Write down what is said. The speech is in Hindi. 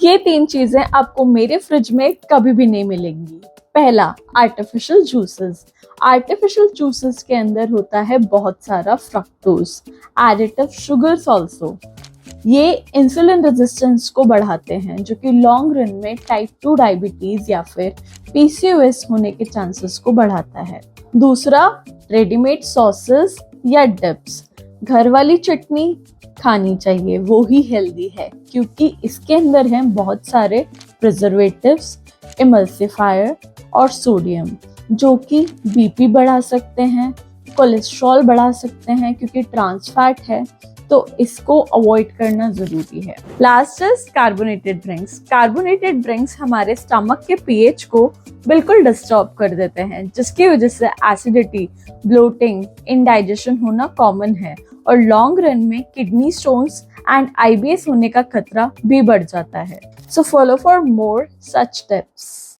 ये 3 चीजें आपको मेरे फ्रिज में कभी भी नहीं मिलेंगी। पहला, आर्टिफिशियल जूसेस। आर्टिफिशियल जूसेस के अंदर होता है बहुत सारा फ्रक्टोज, एडिटिव शुगर्स ऑल्सो। ये इंसुलिन रेजिस्टेंस को बढ़ाते हैं, जो कि लॉन्ग रन में टाइप 2 डायबिटीज या फिर पीसीओएस होने के चांसेस को बढ़ाता है। दूसरा, रेडीमेड सॉसेस या डिप्स। घर वाली चटनी खानी चाहिए, वो ही हेल्दी है, क्योंकि इसके अंदर हैं बहुत सारे प्रिजर्वेटिव्स, इमल्सिफायर और सोडियम, जो कि बीपी बढ़ा सकते हैं, कोलेस्ट्रॉल बढ़ा सकते हैं, क्योंकि ट्रांस फैट है, तो इसको अवॉइड करना जरूरी है। Last is carbonated drinks. Carbonated drinks हमारे स्टमक के पीएच को बिल्कुल डिस्टर्ब कर देते हैं, जिसकी वजह से एसिडिटी, ब्लोटिंग, इंडाइजेशन होना कॉमन है और लॉन्ग रन में किडनी स्टोन्स एंड आईबीएस होने का खतरा भी बढ़ जाता है। So follow for more such tips.